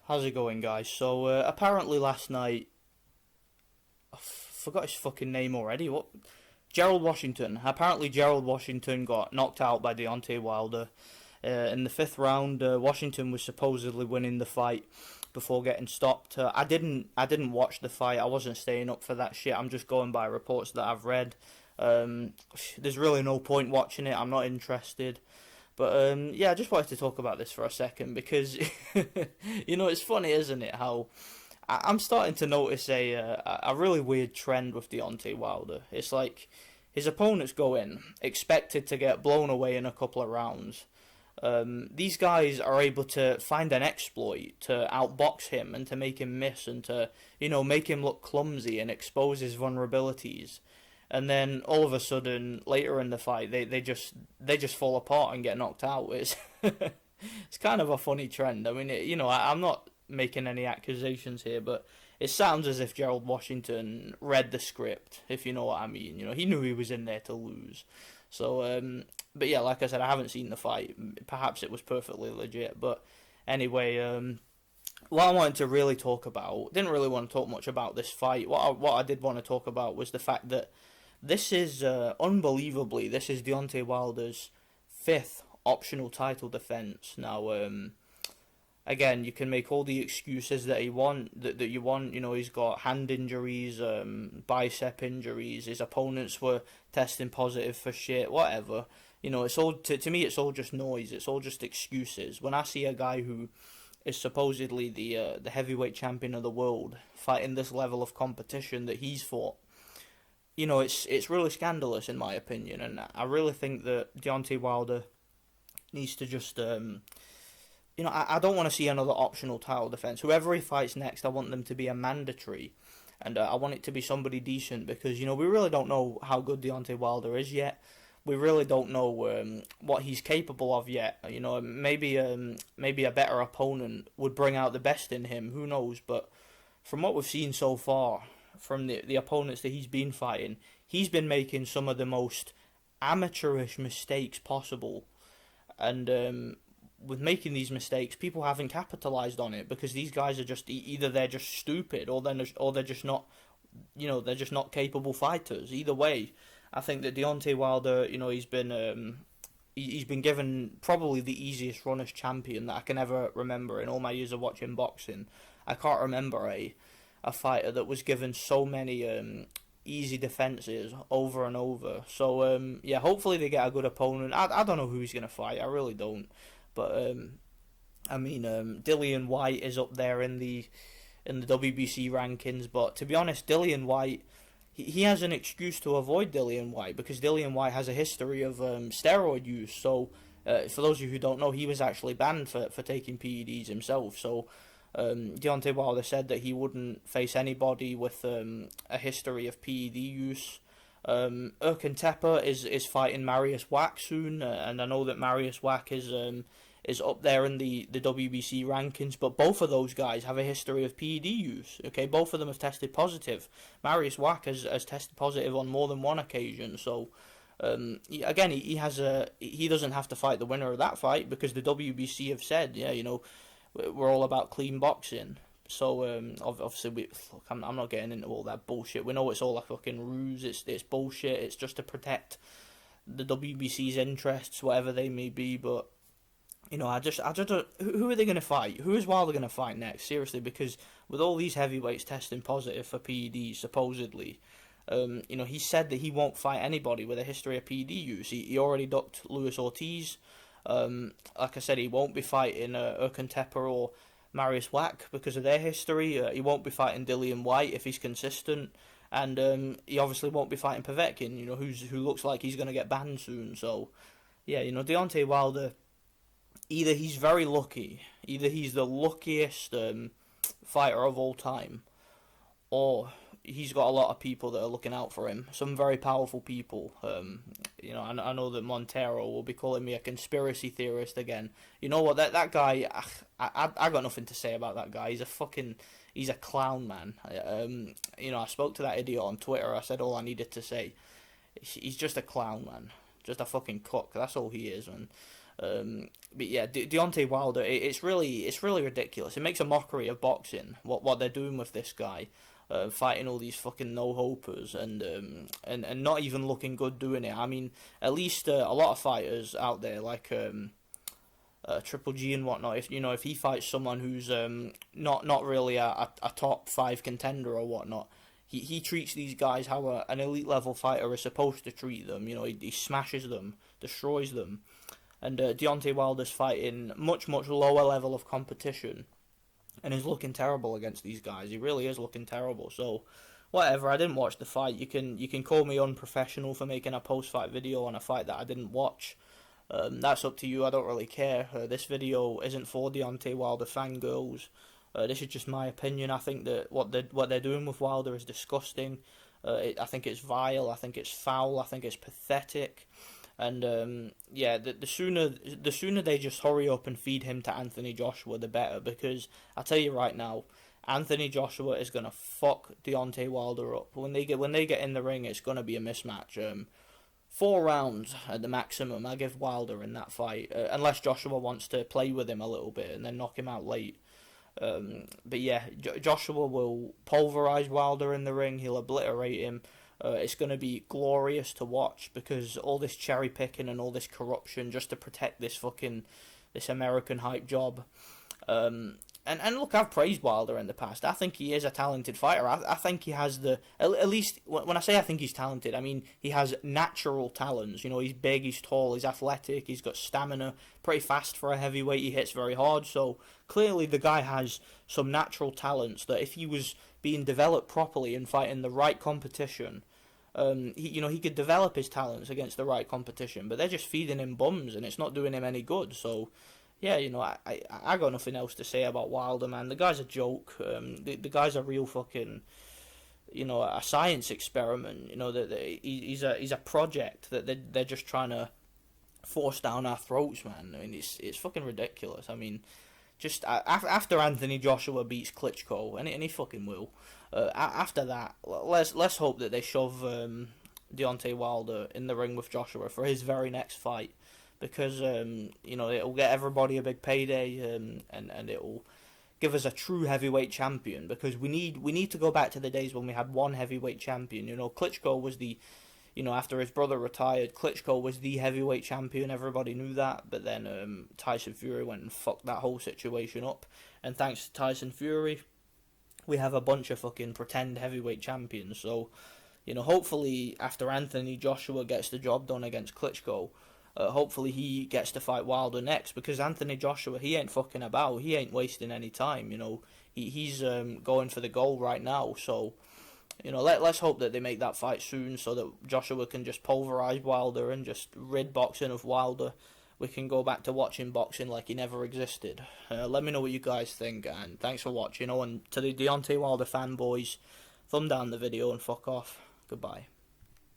How's it going, guys? So, apparently last night, I forgot his fucking name already. What? Gerald Washington. Apparently, Gerald Washington got knocked out by Deontay Wilder in the fifth round. Washington was supposedly winning the fight before getting stopped. I didn't watch the fight. I wasn't staying up for that shit. I'm just going by reports that I've read. There's really no point watching it. I'm not interested. But yeah, I just wanted to talk about this for a second because it's funny, isn't it? How I'm starting to notice a really weird trend with Deontay Wilder. It's like his opponents go in expected to get blown away in a couple of rounds. These guys are able to find an exploit to outbox him and to make him miss and to make him look clumsy and expose his vulnerabilities. And then all of a sudden, later in the fight, they just fall apart and get knocked out. It's it's kind of a funny trend. I mean, I'm not making any accusations here, but it sounds as if Gerald Washington read the script, if you know what I mean. He knew he was in there to lose. So, but yeah, like I said, I haven't seen the fight. Perhaps it was perfectly legit, but anyway, what I wanted to really talk about, didn't really want to talk much about this fight. What I did want to talk about was the fact that this is unbelievably, this is Deontay Wilder's fifth optional title defense. Now, again, you can make all the excuses that you want. He's got hand injuries, bicep injuries. His opponents were testing positive for shit. Whatever. It's all to me. It's all just noise. It's all just excuses. When I see a guy who is supposedly the heavyweight champion of the world fighting this level of competition that he's fought, it's really scandalous in my opinion, and I really think that Deontay Wilder needs to just I don't want to see another optional title defense. Whoever he fights next, I want them to be a mandatory, and I want it to be somebody decent because we really don't know how good Deontay Wilder is yet. We really don't know what he's capable of yet. Maybe a better opponent would bring out the best in him. Who knows? But from what we've seen so far, from the opponents that he's been fighting, he's been making some of the most amateurish mistakes possible, and with making these mistakes, people haven't capitalized on it because these guys are just either they're just stupid or they're just not, they're just not capable fighters. Either way, I think that Deontay Wilder, he's been given probably the easiest run as champion that I can ever remember in all my years of watching boxing. I can't remember a fighter that was given so many easy defenses over and over. So yeah, hopefully they get a good opponent. I don't know who he's gonna fight. I really don't. But Dillian White is up there in the WBC rankings. But to be honest, Dillian White, he has an excuse to avoid Dillian White because Dillian White has a history of steroid use. So for those of you who don't know, he was actually banned for taking PEDs himself. So Deontay Wilder said that he wouldn't face anybody with a history of PED use. Erkan Tepe is fighting Marius Wack soon, and I know that Marius Wack is up there in the WBC rankings, but both of those guys have a history of PED use. Okay, both of them have tested positive. Marius Wack has tested positive on more than one occasion, so again, he doesn't have to fight the winner of that fight because the WBC have said, yeah, we're all about clean boxing. So obviously, I'm not getting into all that bullshit. We know it's all a fucking ruse. It's bullshit. It's just to protect the WBC's interests, whatever they may be. But I just who are they going to fight? Who is Wilder going to fight next? Seriously, because with all these heavyweights testing positive for PEDs, supposedly, he said that he won't fight anybody with a history of PED use. He already ducked Luis Ortiz. Like I said, he won't be fighting Erkan Tepe or Marius Wack because of their history. He won't be fighting Dillian White if he's consistent, and he obviously won't be fighting Povetkin, who looks like he's going to get banned soon. So, yeah, Deontay Wilder, either he's very lucky, either he's the luckiest fighter of all time, or he's got a lot of people that are looking out for him. Some very powerful people. I know that Montero will be calling me a conspiracy theorist again. You know what? That guy, I got nothing to say about that guy. He's a clown, man. I spoke to that idiot on Twitter. I said all I needed to say. He's just a clown, man. Just a fucking cook. That's all he is, man. But yeah, Deontay Wilder, it's really ridiculous. It makes a mockery of boxing. What they're doing with this guy, fighting all these fucking no hopers and not even looking good doing it. I mean, at least a lot of fighters out there like Triple G and whatnot. If he fights someone who's not really a top five contender or whatnot, he treats these guys how an elite level fighter is supposed to treat them. He smashes them, destroys them. And Deontay Wilder's fighting much lower level of competition, and is looking terrible against these guys. He really is looking terrible. So, whatever. I didn't watch the fight. You can call me unprofessional for making a post fight video on a fight that I didn't watch. That's up to you. I don't really care. This video isn't for Deontay Wilder fangirls. This is just my opinion. I think that what they're doing with Wilder is disgusting. I think it's vile. I think it's foul. I think it's pathetic. And yeah, the sooner they just hurry up and feed him to Anthony Joshua, the better. Because I tell you right now, Anthony Joshua is gonna fuck Deontay Wilder up when they get in the ring. It's gonna be a mismatch. 4 rounds at the maximum I give Wilder in that fight, unless Joshua wants to play with him a little bit and then knock him out late. But yeah, Joshua will pulverize Wilder in the ring. He'll obliterate him. It's going to be glorious to watch because all this cherry picking and all this corruption just to protect this American hype job. And look, I've praised Wilder in the past. I think he is a talented fighter. I think he has at least, when I say I think he's talented, I mean he has natural talents. He's big, he's tall, he's athletic, he's got stamina, pretty fast for a heavyweight, he hits very hard. So clearly the guy has some natural talents that if he was being developed properly and fighting the right competition, he could develop his talents against the right competition. But they're just feeding him bums and it's not doing him any good. So yeah, I got nothing else to say about Wilder, man. The guy's a joke. The guy's a real fucking, a science experiment. He's a project that they're just trying to force down our throats, man. I mean, it's fucking ridiculous. I mean, just after Anthony Joshua beats Klitschko, and he fucking will. After that, let's hope that they shove Deontay Wilder in the ring with Joshua for his very next fight. Because it'll get everybody a big payday, and it'll give us a true heavyweight champion. Because we need to go back to the days when we had one heavyweight champion. Klitschko was after his brother retired, Klitschko was the heavyweight champion. Everybody knew that. But then Tyson Fury went and fucked that whole situation up. And thanks to Tyson Fury, we have a bunch of fucking pretend heavyweight champions. So, hopefully after Anthony Joshua gets the job done against Klitschko, hopefully he gets to fight Wilder next, because Anthony Joshua, he ain't fucking about. He ain't wasting any time. He's going for the goal right now. So, let's hope that they make that fight soon, so that Joshua can just pulverize Wilder and just rid boxing of Wilder. We can go back to watching boxing like he never existed. Let me know what you guys think, and thanks for watching. And to the Deontay Wilder fanboys, thumb down the video and fuck off. Goodbye.